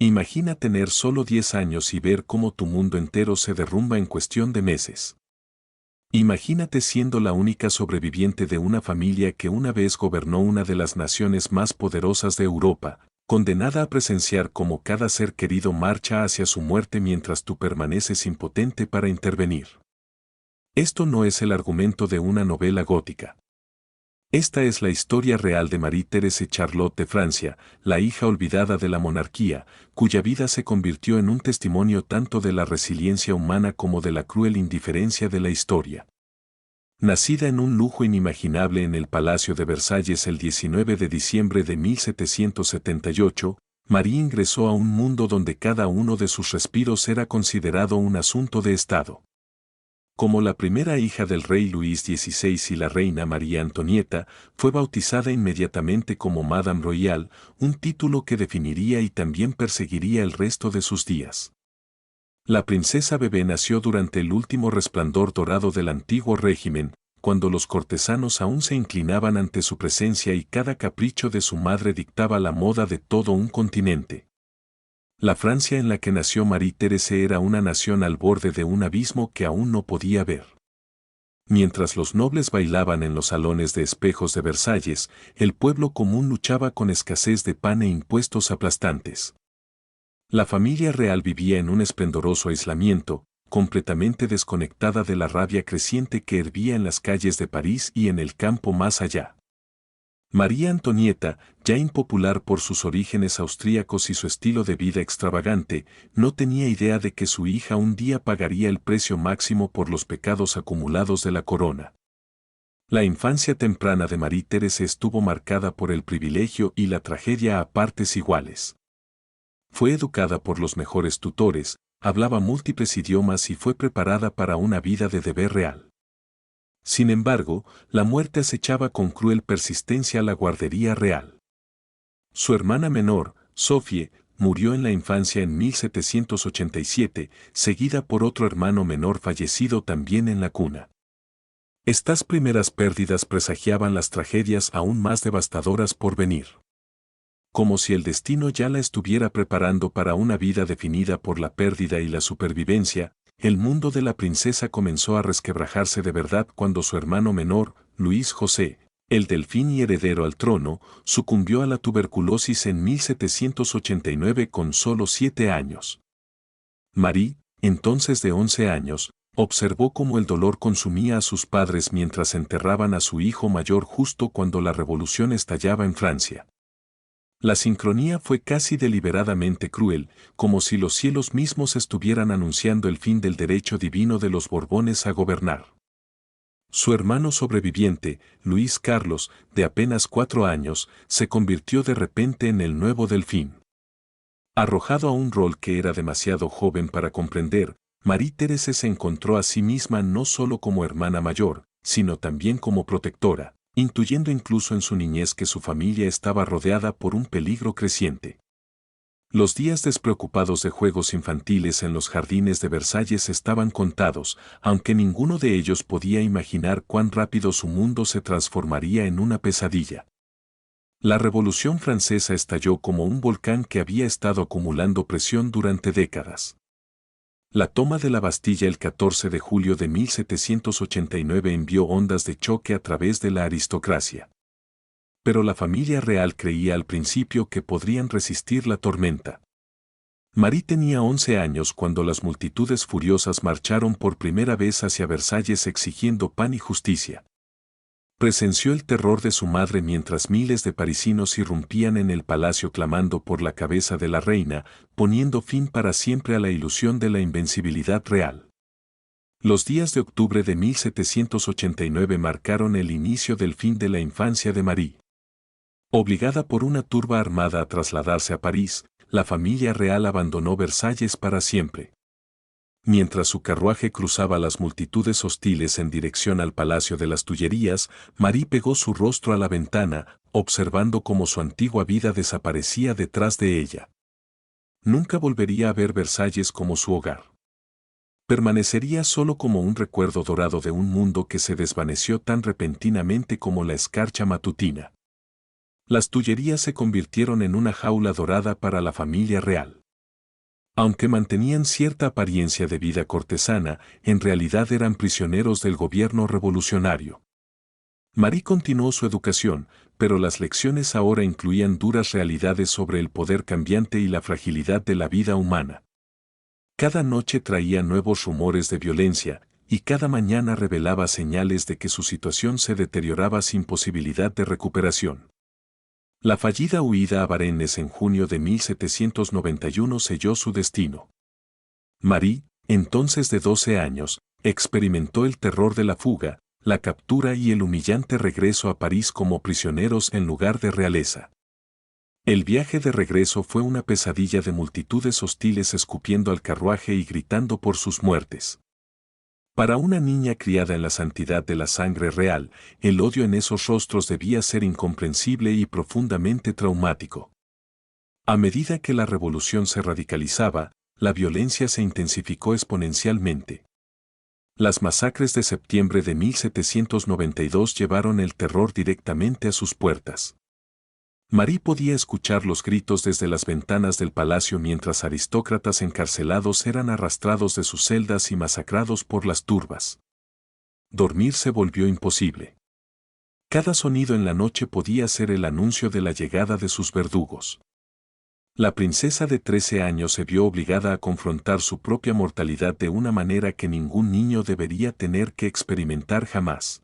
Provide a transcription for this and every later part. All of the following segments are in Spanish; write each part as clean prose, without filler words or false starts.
Imagina tener solo 10 años y ver cómo tu mundo entero se derrumba en cuestión de meses. Imagínate siendo la única sobreviviente de una familia que una vez gobernó una de las naciones más poderosas de Europa, condenada a presenciar cómo cada ser querido marcha hacia su muerte mientras tú permaneces impotente para intervenir. Esto no es el argumento de una novela gótica. Esta es la historia real de Marie-Thérèse Charlotte de Francia, la hija olvidada de la monarquía, cuya vida se convirtió en un testimonio tanto de la resiliencia humana como de la cruel indiferencia de la historia. Nacida en un lujo inimaginable en el Palacio de Versalles el 19 de diciembre de 1778, Marie ingresó a un mundo donde cada uno de sus respiros era considerado un asunto de Estado. Como la primera hija del rey Luis XVI y la reina María Antonieta, fue bautizada inmediatamente como Madame Royale, un título que definiría y también perseguiría el resto de sus días. La princesa bebé nació durante el último resplandor dorado del antiguo régimen, cuando los cortesanos aún se inclinaban ante su presencia y cada capricho de su madre dictaba la moda de todo un continente. La Francia en la que nació Marie-Thérèse era una nación al borde de un abismo que aún no podía ver. Mientras los nobles bailaban en los salones de espejos de Versalles, el pueblo común luchaba con escasez de pan e impuestos aplastantes. La familia real vivía en un esplendoroso aislamiento, completamente desconectada de la rabia creciente que hervía en las calles de París y en el campo más allá. María Antonieta, ya impopular por sus orígenes austríacos y su estilo de vida extravagante, no tenía idea de que su hija un día pagaría el precio máximo por los pecados acumulados de la corona. La infancia temprana de Marie-Thérèse estuvo marcada por el privilegio y la tragedia a partes iguales. Fue educada por los mejores tutores, hablaba múltiples idiomas y fue preparada para una vida de deber real. Sin embargo, la muerte acechaba con cruel persistencia a la guardería real. Su hermana menor, Sophie, murió en la infancia en 1787, seguida por otro hermano menor fallecido también en la cuna. Estas primeras pérdidas presagiaban las tragedias aún más devastadoras por venir. Como si el destino ya la estuviera preparando para una vida definida por la pérdida y la supervivencia, el mundo de la princesa comenzó a resquebrajarse de verdad cuando su hermano menor, Luis José, el delfín y heredero al trono, sucumbió a la tuberculosis en 1789 con solo 7 años. Marie, entonces de 11 años, observó cómo el dolor consumía a sus padres mientras enterraban a su hijo mayor justo cuando la revolución estallaba en Francia. La sincronía fue casi deliberadamente cruel, como si los cielos mismos estuvieran anunciando el fin del derecho divino de los Borbones a gobernar. Su hermano sobreviviente, Luis Carlos, de apenas 4 años, se convirtió de repente en el nuevo delfín. Arrojado a un rol que era demasiado joven para comprender, Marie-Thérèse se encontró a sí misma no solo como hermana mayor, sino también como protectora, intuyendo incluso en su niñez que su familia estaba rodeada por un peligro creciente. Los días despreocupados de juegos infantiles en los jardines de Versalles estaban contados, aunque ninguno de ellos podía imaginar cuán rápido su mundo se transformaría en una pesadilla. La Revolución Francesa estalló como un volcán que había estado acumulando presión durante décadas. La toma de la Bastilla el 14 de julio de 1789 envió ondas de choque a través de la aristocracia. Pero la familia real creía al principio que podrían resistir la tormenta. Marie tenía 11 años cuando las multitudes furiosas marcharon por primera vez hacia Versalles exigiendo pan y justicia. Presenció el terror de su madre mientras miles de parisinos irrumpían en el palacio clamando por la cabeza de la reina, poniendo fin para siempre a la ilusión de la invencibilidad real. Los días de octubre de 1789 marcaron el inicio del fin de la infancia de Marie. Obligada por una turba armada a trasladarse a París, la familia real abandonó Versalles para siempre. Mientras su carruaje cruzaba las multitudes hostiles en dirección al Palacio de las Tullerías, Marie pegó su rostro a la ventana, observando cómo su antigua vida desaparecía detrás de ella. Nunca volvería a ver Versalles como su hogar. Permanecería solo como un recuerdo dorado de un mundo que se desvaneció tan repentinamente como la escarcha matutina. Las Tullerías se convirtieron en una jaula dorada para la familia real. Aunque mantenían cierta apariencia de vida cortesana, en realidad eran prisioneros del gobierno revolucionario. Marie continuó su educación, pero las lecciones ahora incluían duras realidades sobre el poder cambiante y la fragilidad de la vida humana. Cada noche traía nuevos rumores de violencia, y cada mañana revelaba señales de que su situación se deterioraba sin posibilidad de recuperación. La fallida huida a Varennes en junio de 1791 selló su destino. Marie, entonces de 12 años, experimentó el terror de la fuga, la captura y el humillante regreso a París como prisioneros en lugar de realeza. El viaje de regreso fue una pesadilla de multitudes hostiles escupiendo al carruaje y gritando por sus muertes. Para una niña criada en la santidad de la sangre real, el odio en esos rostros debía ser incomprensible y profundamente traumático. A medida que la revolución se radicalizaba, la violencia se intensificó exponencialmente. Las masacres de septiembre de 1792 llevaron el terror directamente a sus puertas. Marie podía escuchar los gritos desde las ventanas del palacio mientras aristócratas encarcelados eran arrastrados de sus celdas y masacrados por las turbas. Dormir se volvió imposible. Cada sonido en la noche podía ser el anuncio de la llegada de sus verdugos. La princesa de 13 años se vio obligada a confrontar su propia mortalidad de una manera que ningún niño debería tener que experimentar jamás.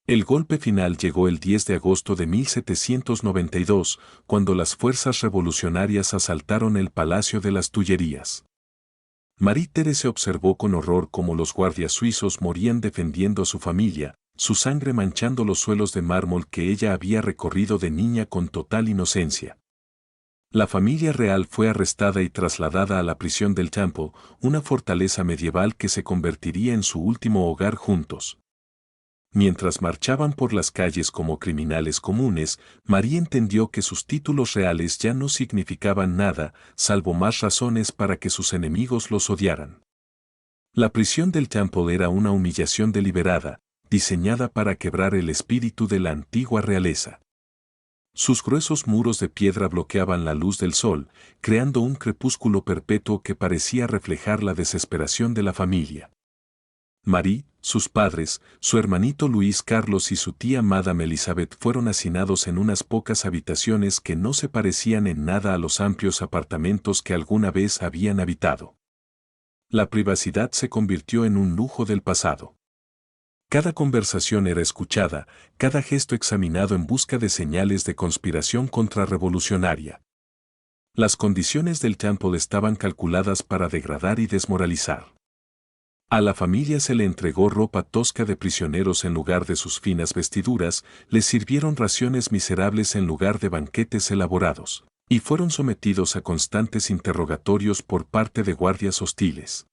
El golpe final llegó el 10 de agosto de 1792, cuando las fuerzas revolucionarias asaltaron el Palacio de las Tullerías. Marie-Thérèse observó con horror cómo los guardias suizos morían defendiendo a su familia, su sangre manchando los suelos de mármol que ella había recorrido de niña con total inocencia. La familia real fue arrestada y trasladada a la prisión del Temple, una fortaleza medieval que se convertiría en su último hogar juntos. Mientras marchaban por las calles como criminales comunes, Marie entendió que sus títulos reales ya no significaban nada, salvo más razones para que sus enemigos los odiaran. La prisión del Temple era una humillación deliberada, diseñada para quebrar el espíritu de la antigua realeza. Sus gruesos muros de piedra bloqueaban la luz del sol, creando un crepúsculo perpetuo que parecía reflejar la desesperación de la familia. Marie, sus padres, su hermanito Luis Carlos y su tía Madame Elizabeth fueron hacinados en unas pocas habitaciones que no se parecían en nada a los amplios apartamentos que alguna vez habían habitado. La privacidad se convirtió en un lujo del pasado. Cada conversación era escuchada, cada gesto examinado en busca de señales de conspiración contrarrevolucionaria. Las condiciones del Temple estaban calculadas para degradar y desmoralizar. A la familia se le entregó ropa tosca de prisioneros en lugar de sus finas vestiduras, les sirvieron raciones miserables en lugar de banquetes elaborados, y fueron sometidos a constantes interrogatorios por parte de guardias hostiles.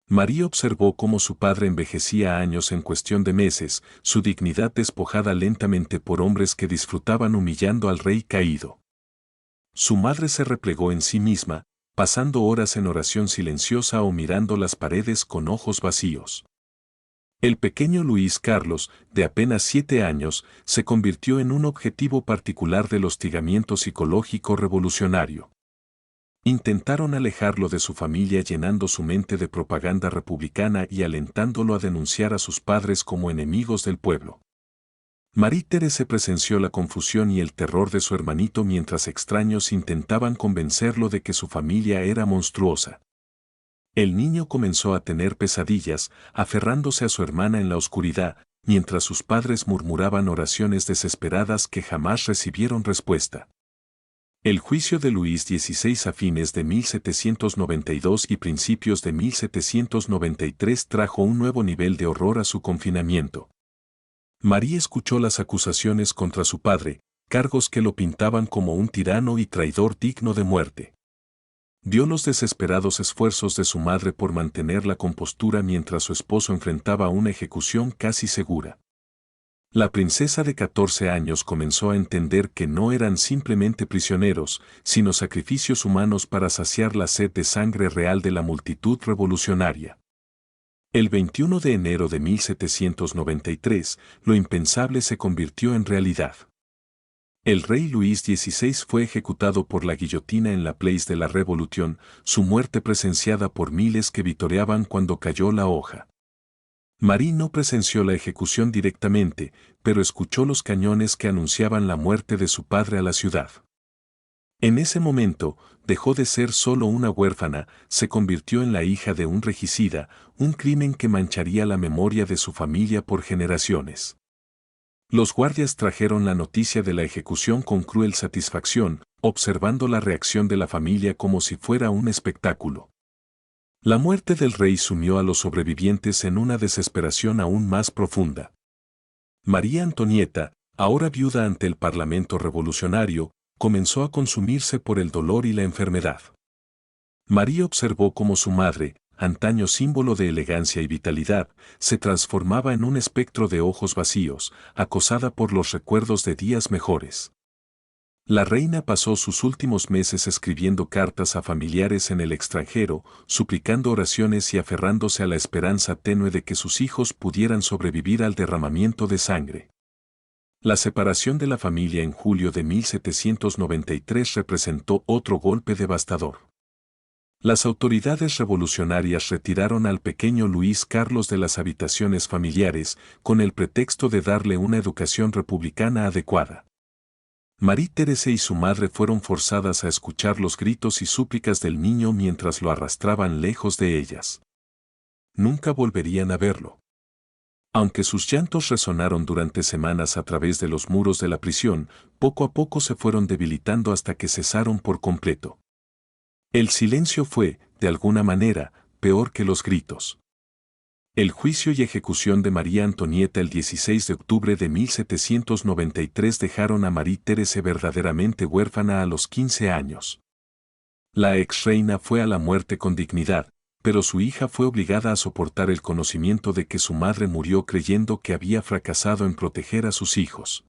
Marie observó cómo su padre envejecía años en cuestión de meses, su dignidad despojada lentamente por hombres que disfrutaban humillando al rey caído. Su madre se replegó en sí misma, pasando horas en oración silenciosa o mirando las paredes con ojos vacíos. El pequeño Luis Carlos, de apenas 7 años, se convirtió en un objetivo particular del hostigamiento psicológico revolucionario. Intentaron alejarlo de su familia llenando su mente de propaganda republicana y alentándolo a denunciar a sus padres como enemigos del pueblo. Marie-Thérèse presenció la confusión y el terror de su hermanito mientras extraños intentaban convencerlo de que su familia era monstruosa. El niño comenzó a tener pesadillas, aferrándose a su hermana en la oscuridad, mientras sus padres murmuraban oraciones desesperadas que jamás recibieron respuesta. El juicio de Luis XVI a fines de 1792 y principios de 1793 trajo un nuevo nivel de horror a su confinamiento. Marie escuchó las acusaciones contra su padre, cargos que lo pintaban como un tirano y traidor digno de muerte. Vio los desesperados esfuerzos de su madre por mantener la compostura mientras su esposo enfrentaba una ejecución casi segura. La princesa de 14 años comenzó a entender que no eran simplemente prisioneros, sino sacrificios humanos para saciar la sed de sangre real de la multitud revolucionaria. El 21 de enero de 1793, lo impensable se convirtió en realidad. El rey Luis XVI fue ejecutado por la guillotina en la Place de la Revolution, su muerte presenciada por miles que vitoreaban cuando cayó la hoja. Marie no presenció la ejecución directamente, pero escuchó los cañones que anunciaban la muerte de su padre a la ciudad. En ese momento, dejó de ser solo una huérfana, se convirtió en la hija de un regicida, un crimen que mancharía la memoria de su familia por generaciones. Los guardias trajeron la noticia de la ejecución con cruel satisfacción, observando la reacción de la familia como si fuera un espectáculo. La muerte del rey sumió a los sobrevivientes en una desesperación aún más profunda. María Antonieta, ahora viuda ante el Parlamento revolucionario, comenzó a consumirse por el dolor y la enfermedad. María observó cómo su madre, antaño símbolo de elegancia y vitalidad, se transformaba en un espectro de ojos vacíos, acosada por los recuerdos de días mejores. La reina pasó sus últimos meses escribiendo cartas a familiares en el extranjero, suplicando oraciones y aferrándose a la esperanza tenue de que sus hijos pudieran sobrevivir al derramamiento de sangre. La separación de la familia en julio de 1793 representó otro golpe devastador. Las autoridades revolucionarias retiraron al pequeño Luis Carlos de las habitaciones familiares con el pretexto de darle una educación republicana adecuada. Marie Thérèse y su madre fueron forzadas a escuchar los gritos y súplicas del niño mientras lo arrastraban lejos de ellas. Nunca volverían a verlo. Aunque sus llantos resonaron durante semanas a través de los muros de la prisión, poco a poco se fueron debilitando hasta que cesaron por completo. El silencio fue, de alguna manera, peor que los gritos. El juicio y ejecución de María Antonieta el 16 de octubre de 1793 dejaron a Marie Thérèse verdaderamente huérfana a los 15 años. La ex reina fue a la muerte con dignidad, pero su hija fue obligada a soportar el conocimiento de que su madre murió creyendo que había fracasado en proteger a sus hijos.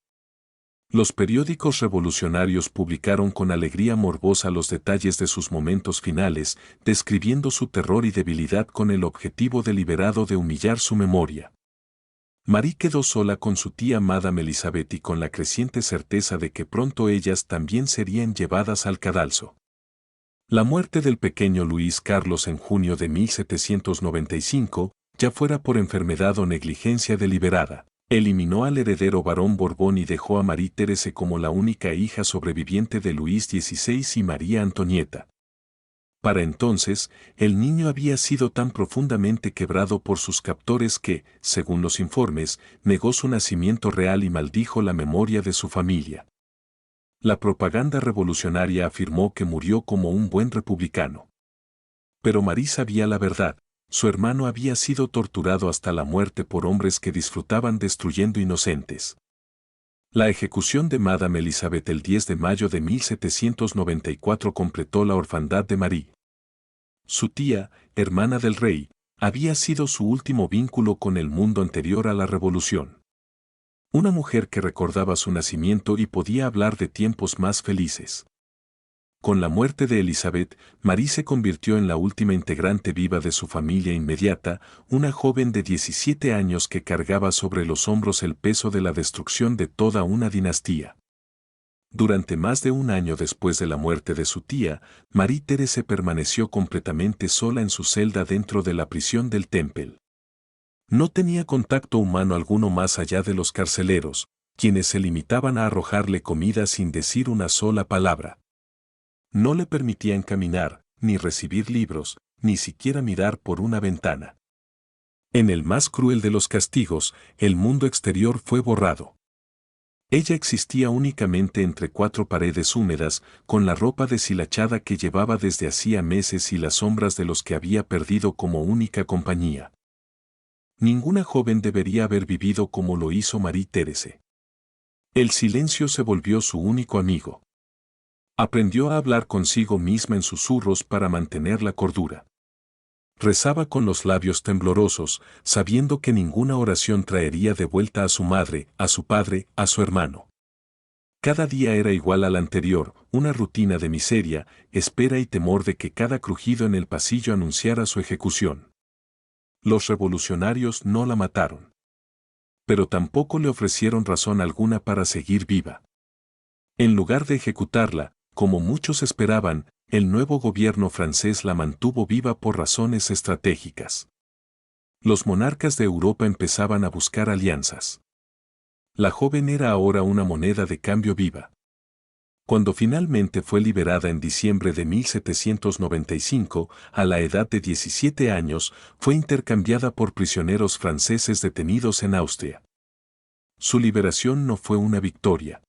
Los periódicos revolucionarios publicaron con alegría morbosa los detalles de sus momentos finales, describiendo su terror y debilidad con el objetivo deliberado de humillar su memoria. Marie quedó sola con su tía Madame Elizabeth y con la creciente certeza de que pronto ellas también serían llevadas al cadalso. La muerte del pequeño Luis Carlos en junio de 1795, ya fuera por enfermedad o negligencia deliberada, eliminó al heredero barón Borbón y dejó a Marie Thérèse como la única hija sobreviviente de Luis XVI y María Antonieta. Para entonces, el niño había sido tan profundamente quebrado por sus captores que, según los informes, negó su nacimiento real y maldijo la memoria de su familia. La propaganda revolucionaria afirmó que murió como un buen republicano. Pero Marie sabía la verdad. Su hermano había sido torturado hasta la muerte por hombres que disfrutaban destruyendo inocentes. La ejecución de Madame Elizabeth el 10 de mayo de 1794 completó la orfandad de Marie. Su tía, hermana del rey, había sido su último vínculo con el mundo anterior a la revolución. Una mujer que recordaba su nacimiento y podía hablar de tiempos más felices. Con la muerte de Elizabeth, Marie se convirtió en la última integrante viva de su familia inmediata, una joven de 17 años que cargaba sobre los hombros el peso de la destrucción de toda una dinastía. Durante más de un año después de la muerte de su tía, Marie Thérèse permaneció completamente sola en su celda dentro de la prisión del Temple. No tenía contacto humano alguno más allá de los carceleros, quienes se limitaban a arrojarle comida sin decir una sola palabra. No le permitían caminar, ni recibir libros, ni siquiera mirar por una ventana. En el más cruel de los castigos, el mundo exterior fue borrado. Ella existía únicamente entre cuatro paredes húmedas, con la ropa deshilachada que llevaba desde hacía meses y las sombras de los que había perdido como única compañía. Ninguna joven debería haber vivido como lo hizo Marie Thérèse. El silencio se volvió su único amigo. Aprendió a hablar consigo misma en susurros para mantener la cordura. Rezaba con los labios temblorosos, sabiendo que ninguna oración traería de vuelta a su madre, a su padre, a su hermano. Cada día era igual al anterior, una rutina de miseria, espera y temor de que cada crujido en el pasillo anunciara su ejecución. Los revolucionarios no la mataron. Pero tampoco le ofrecieron razón alguna para seguir viva. En lugar de ejecutarla, como muchos esperaban, el nuevo gobierno francés la mantuvo viva por razones estratégicas. Los monarcas de Europa empezaban a buscar alianzas. La joven era ahora una moneda de cambio viva. Cuando finalmente fue liberada en diciembre de 1795, a la edad de 17 años, fue intercambiada por prisioneros franceses detenidos en Austria. Su liberación no fue una victoria.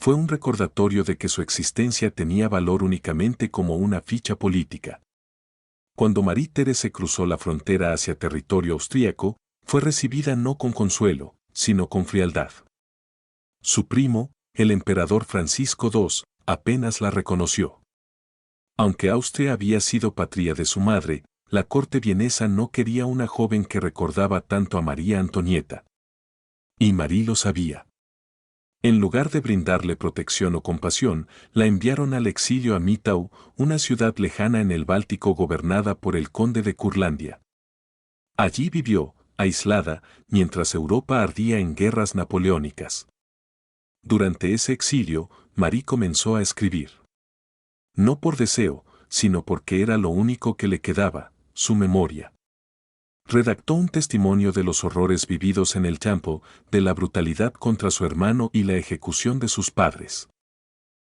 Fue un recordatorio de que su existencia tenía valor únicamente como una ficha política. Cuando Marie-Thérèse cruzó la frontera hacia territorio austríaco, fue recibida no con consuelo, sino con frialdad. Su primo, el emperador Francisco II, apenas la reconoció. Aunque Austria había sido patria de su madre, la corte vienesa no quería una joven que recordaba tanto a María Antonieta. Y Marie lo sabía. En lugar de brindarle protección o compasión, la enviaron al exilio a Mitau, una ciudad lejana en el Báltico gobernada por el conde de Curlandia. Allí vivió, aislada, mientras Europa ardía en guerras napoleónicas. Durante ese exilio, Marie comenzó a escribir. No por deseo, sino porque era lo único que le quedaba, su memoria. Redactó un testimonio de los horrores vividos en el campo, de la brutalidad contra su hermano y la ejecución de sus padres.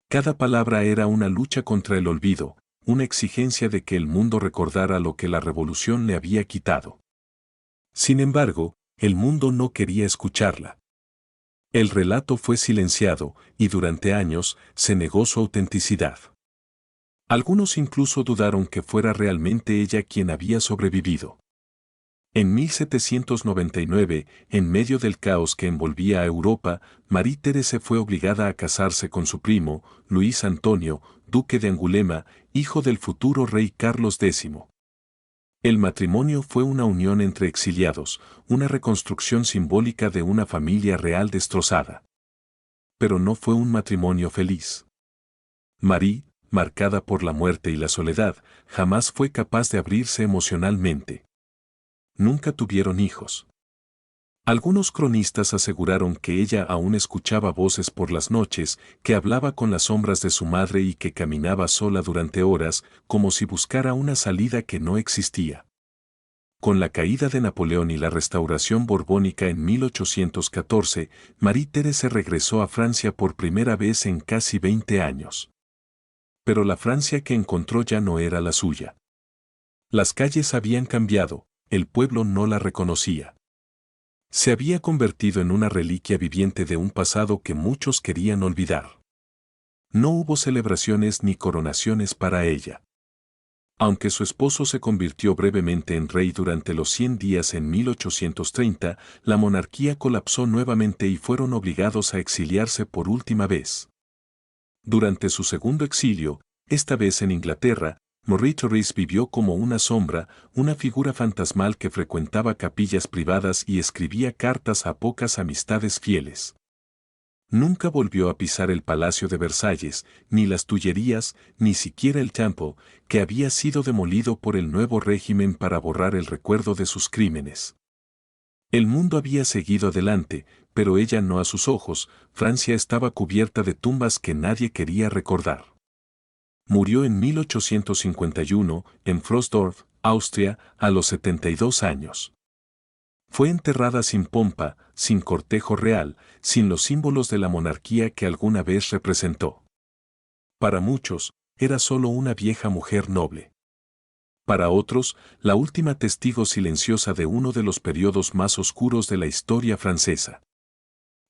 Cada palabra era una lucha contra el olvido, una exigencia de que el mundo recordara lo que la revolución le había quitado. Sin embargo, el mundo no quería escucharla. El relato fue silenciado, y durante años se negó su autenticidad. Algunos incluso dudaron que fuera realmente ella quien había sobrevivido. En 1799, en medio del caos que envolvía a Europa, Marie-Thérèse fue obligada a casarse con su primo, Luis Antonio, duque de Angulema, hijo del futuro rey Carlos X. El matrimonio fue una unión entre exiliados, una reconstrucción simbólica de una familia real destrozada. Pero no fue un matrimonio feliz. Marie, marcada por la muerte y la soledad, jamás fue capaz de abrirse emocionalmente. Nunca tuvieron hijos. Algunos cronistas aseguraron que ella aún escuchaba voces por las noches, que hablaba con las sombras de su madre y que caminaba sola durante horas, como si buscara una salida que no existía. Con la caída de Napoleón y la restauración borbónica en 1814, Marie-Thérèse regresó a Francia por primera vez en casi 20 años. Pero la Francia que encontró ya no era la suya. Las calles habían cambiado. El pueblo no la reconocía. Se había convertido en una reliquia viviente de un pasado que muchos querían olvidar. No hubo celebraciones ni coronaciones para ella. Aunque su esposo se convirtió brevemente en rey durante los 100 días en 1830, la monarquía colapsó nuevamente y fueron obligados a exiliarse por última vez. Durante su segundo exilio, esta vez en Inglaterra, Marie-Thérèse vivió como una sombra, una figura fantasmal que frecuentaba capillas privadas y escribía cartas a pocas amistades fieles. Nunca volvió a pisar el Palacio de Versalles, ni las Tullerías, ni siquiera el Temple, que había sido demolido por el nuevo régimen para borrar el recuerdo de sus crímenes. El mundo había seguido adelante, pero ella no a sus ojos. Francia estaba cubierta de tumbas que nadie quería recordar. Murió en 1851, en Frostdorf, Austria, a los 72 años. Fue enterrada sin pompa, sin cortejo real, sin los símbolos de la monarquía que alguna vez representó. Para muchos, era solo una vieja mujer noble. Para otros, la última testigo silenciosa de uno de los periodos más oscuros de la historia francesa.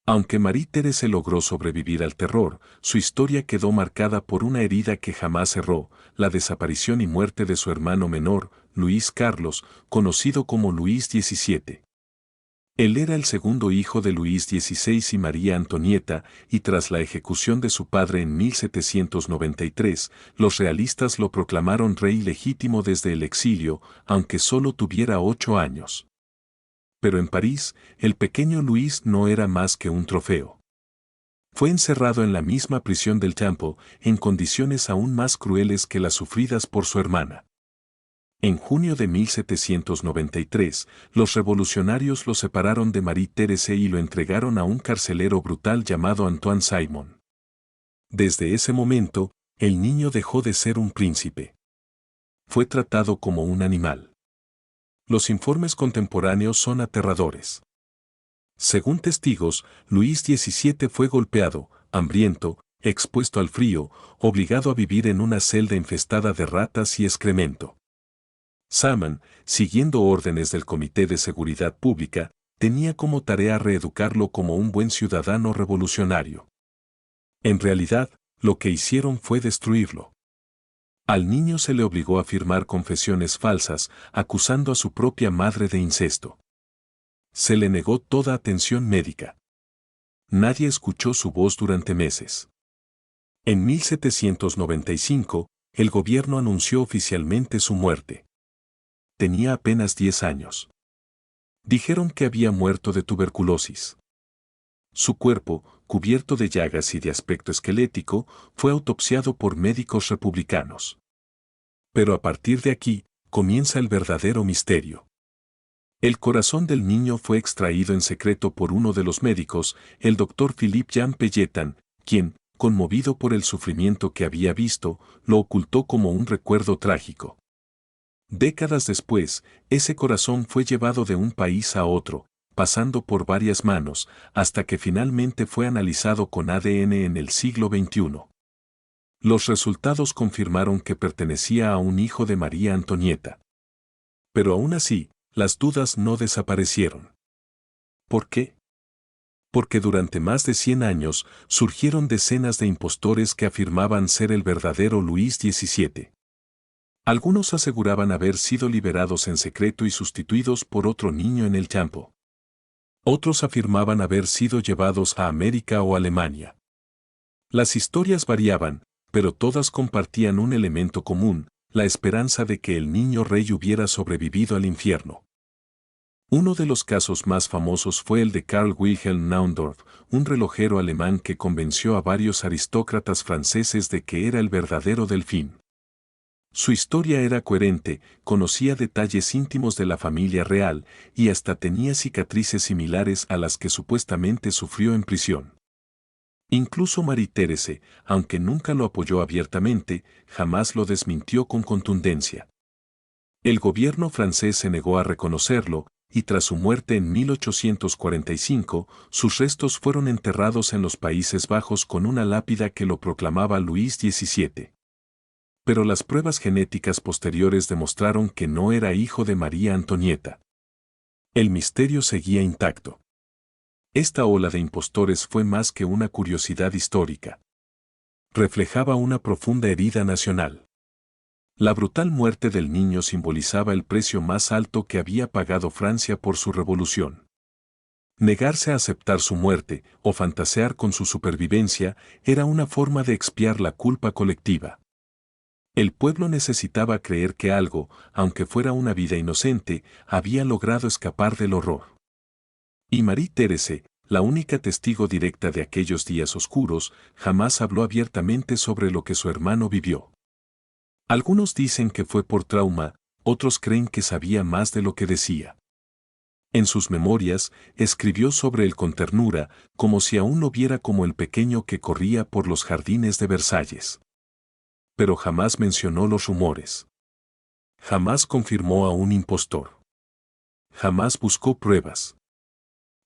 Aunque Marie-Thérèse logró sobrevivir al terror, su historia quedó marcada por una herida que jamás cerró, la desaparición y muerte de su hermano menor, Luis Carlos, conocido como Luis XVII. Él era el segundo hijo de Luis XVI y María Antonieta, y tras la ejecución de su padre en 1793, los realistas lo proclamaron rey legítimo desde el exilio, aunque solo tuviera 8 años. Pero en París, el pequeño Luis no era más que un trofeo. Fue encerrado en la misma prisión del Temple, en condiciones aún más crueles que las sufridas por su hermana. En junio de 1793, los revolucionarios lo separaron de Marie-Thérèse y lo entregaron a un carcelero brutal llamado Antoine Simon. Desde ese momento, el niño dejó de ser un príncipe. Fue tratado como un animal. Los informes contemporáneos son aterradores. Según testigos, Luis XVII fue golpeado, hambriento, expuesto al frío, obligado a vivir en una celda infestada de ratas y excremento. Salman, siguiendo órdenes del Comité de Seguridad Pública, tenía como tarea reeducarlo como un buen ciudadano revolucionario. En realidad, lo que hicieron fue destruirlo. Al niño se le obligó a firmar confesiones falsas, acusando a su propia madre de incesto. Se le negó toda atención médica. Nadie escuchó su voz durante meses. En 1795, el gobierno anunció oficialmente su muerte. Tenía apenas 10 años. Dijeron que había muerto de tuberculosis. Su cuerpo, cubierto de llagas y de aspecto esquelético, fue autopsiado por médicos republicanos. Pero a partir de aquí, comienza el verdadero misterio. El corazón del niño fue extraído en secreto por uno de los médicos, el doctor Philippe Jean Pelletan, quien, conmovido por el sufrimiento que había visto, lo ocultó como un recuerdo trágico. Décadas después, ese corazón fue llevado de un país a otro, pasando por varias manos, hasta que finalmente fue analizado con ADN en el siglo XXI. Los resultados confirmaron que pertenecía a un hijo de María Antonieta. Pero aún así, las dudas no desaparecieron. ¿Por qué? Porque durante más de 100 años surgieron decenas de impostores que afirmaban ser el verdadero Luis XVII. Algunos aseguraban haber sido liberados en secreto y sustituidos por otro niño en el campo. Otros afirmaban haber sido llevados a América o Alemania. Las historias variaban, pero todas compartían un elemento común, la esperanza de que el niño rey hubiera sobrevivido al infierno. Uno de los casos más famosos fue el de Karl Wilhelm Naundorff, un relojero alemán que convenció a varios aristócratas franceses de que era el verdadero delfín. Su historia era coherente, conocía detalles íntimos de la familia real y hasta tenía cicatrices similares a las que supuestamente sufrió en prisión. Incluso Marie-Thérèse, aunque nunca lo apoyó abiertamente, jamás lo desmintió con contundencia. El gobierno francés se negó a reconocerlo, y tras su muerte en 1845, sus restos fueron enterrados en los Países Bajos con una lápida que lo proclamaba Luis XVII. Pero las pruebas genéticas posteriores demostraron que no era hijo de María Antonieta. El misterio seguía intacto. Esta ola de impostores fue más que una curiosidad histórica. Reflejaba una profunda herida nacional. La brutal muerte del niño simbolizaba el precio más alto que había pagado Francia por su revolución. Negarse a aceptar su muerte o fantasear con su supervivencia era una forma de expiar la culpa colectiva. El pueblo necesitaba creer que algo, aunque fuera una vida inocente, había logrado escapar del horror. Y Marie-Thérèse, la única testigo directa de aquellos días oscuros, jamás habló abiertamente sobre lo que su hermano vivió. Algunos dicen que fue por trauma, otros creen que sabía más de lo que decía. En sus memorias, escribió sobre él con ternura, como si aún lo viera como el pequeño que corría por los jardines de Versalles. Pero jamás mencionó los rumores. Jamás confirmó a un impostor. Jamás buscó pruebas.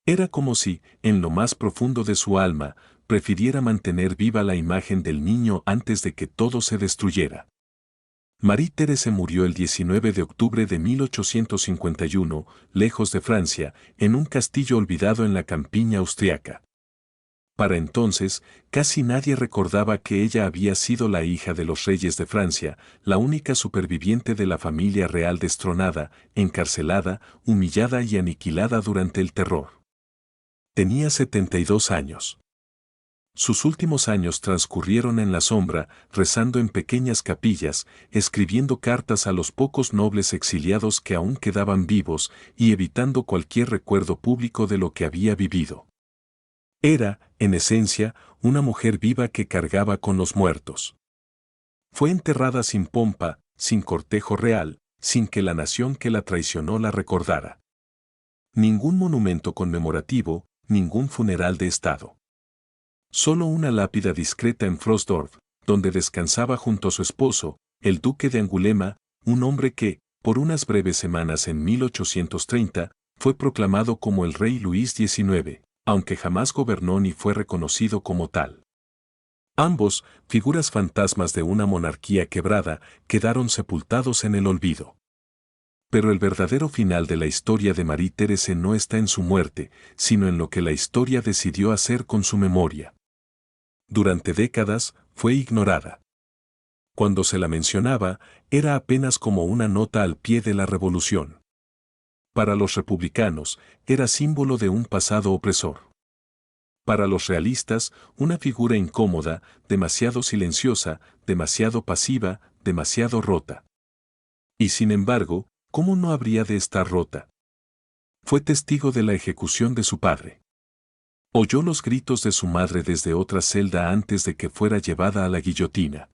Era como si, en lo más profundo de su alma, prefiriera mantener viva la imagen del niño antes de que todo se destruyera. Marie-Thérèse murió el 19 de octubre de 1851, lejos de Francia, en un castillo olvidado en la campiña austriaca. Para entonces, casi nadie recordaba que ella había sido la hija de los reyes de Francia, la única superviviente de la familia real destronada, encarcelada, humillada y aniquilada durante el terror. Tenía 72 años. Sus últimos años transcurrieron en la sombra, rezando en pequeñas capillas, escribiendo cartas a los pocos nobles exiliados que aún quedaban vivos y evitando cualquier recuerdo público de lo que había vivido. Era, en esencia, una mujer viva que cargaba con los muertos. Fue enterrada sin pompa, sin cortejo real, sin que la nación que la traicionó la recordara. Ningún monumento conmemorativo, ningún funeral de Estado. Solo una lápida discreta en Frostdorf, donde descansaba junto a su esposo, el duque de Angulema, un hombre que, por unas breves semanas en 1830, fue proclamado como el rey Luis XIX, aunque jamás gobernó ni fue reconocido como tal. Ambos, figuras fantasmas de una monarquía quebrada, quedaron sepultados en el olvido. Pero el verdadero final de la historia de Marie-Thérèse no está en su muerte, sino en lo que la historia decidió hacer con su memoria. Durante décadas, fue ignorada. Cuando se la mencionaba, era apenas como una nota al pie de la revolución. Para los republicanos, era símbolo de un pasado opresor. Para los realistas, una figura incómoda, demasiado silenciosa, demasiado pasiva, demasiado rota. Y sin embargo, ¿cómo no habría de estar rota? Fue testigo de la ejecución de su padre. Oyó los gritos de su madre desde otra celda antes de que fuera llevada a la guillotina.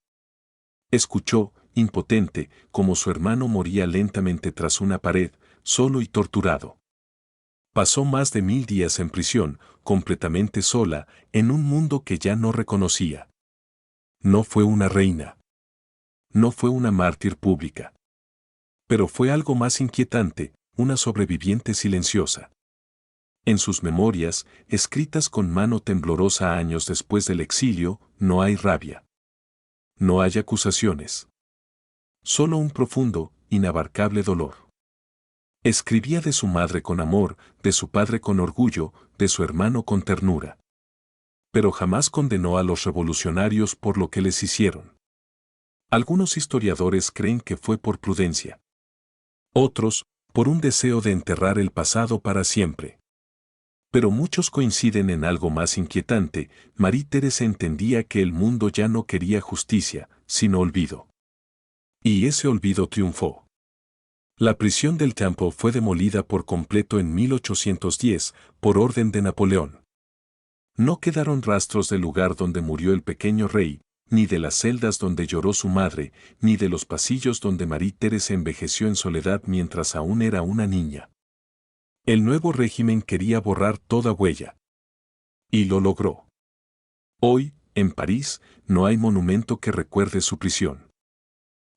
Escuchó, impotente, cómo su hermano moría lentamente tras una pared, solo y torturado. Pasó más de 1000 días en prisión, completamente sola, en un mundo que ya no reconocía. No fue una reina. No fue una mártir pública. Pero fue algo más inquietante, una sobreviviente silenciosa. En sus memorias, escritas con mano temblorosa años después del exilio, no hay rabia. No hay acusaciones. Solo un profundo, inabarcable dolor. Escribía de su madre con amor, de su padre con orgullo, de su hermano con ternura. Pero jamás condenó a los revolucionarios por lo que les hicieron. Algunos historiadores creen que fue por prudencia. Otros, por un deseo de enterrar el pasado para siempre. Pero muchos coinciden en algo más inquietante: Marie-Thérèse entendía que el mundo ya no quería justicia, sino olvido. Y ese olvido triunfó. La prisión del Temple fue demolida por completo en 1810, por orden de Napoleón. No quedaron rastros del lugar donde murió el pequeño rey, ni de las celdas donde lloró su madre, ni de los pasillos donde Marie-Thérèse envejeció en soledad mientras aún era una niña. El nuevo régimen quería borrar toda huella. Y lo logró. Hoy, en París, no hay monumento que recuerde su prisión.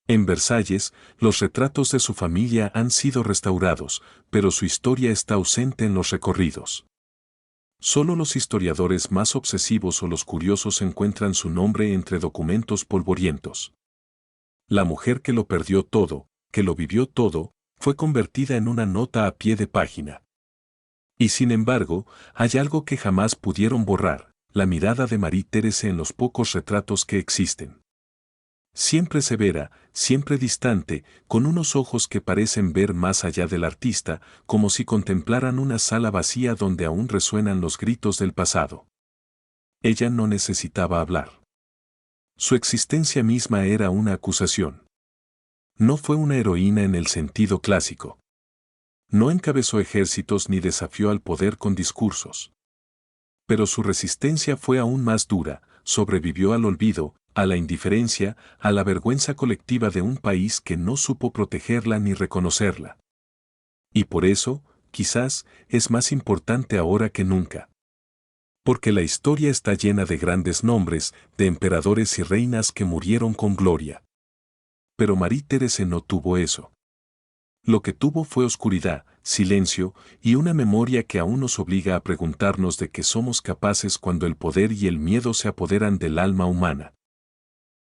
En Versalles, los retratos de su familia han sido restaurados, pero su historia está ausente en los recorridos. Solo los historiadores más obsesivos o los curiosos encuentran su nombre entre documentos polvorientos. La mujer que lo perdió todo, que lo vivió todo, fue convertida en una nota a pie de página. Y sin embargo, hay algo que jamás pudieron borrar: la mirada de Marie-Thérèse en los pocos retratos que existen. Siempre severa, siempre distante, con unos ojos que parecen ver más allá del artista, como si contemplaran una sala vacía donde aún resuenan los gritos del pasado. Ella no necesitaba hablar. Su existencia misma era una acusación. No fue una heroína en el sentido clásico. No encabezó ejércitos ni desafió al poder con discursos. Pero su resistencia fue aún más dura: sobrevivió al olvido, a la indiferencia, a la vergüenza colectiva de un país que no supo protegerla ni reconocerla. Y por eso, quizás, es más importante ahora que nunca. Porque la historia está llena de grandes nombres, de emperadores y reinas que murieron con gloria. Pero Marie-Thérèse no tuvo eso. Lo que tuvo fue oscuridad, silencio y una memoria que aún nos obliga a preguntarnos de qué somos capaces cuando el poder y el miedo se apoderan del alma humana.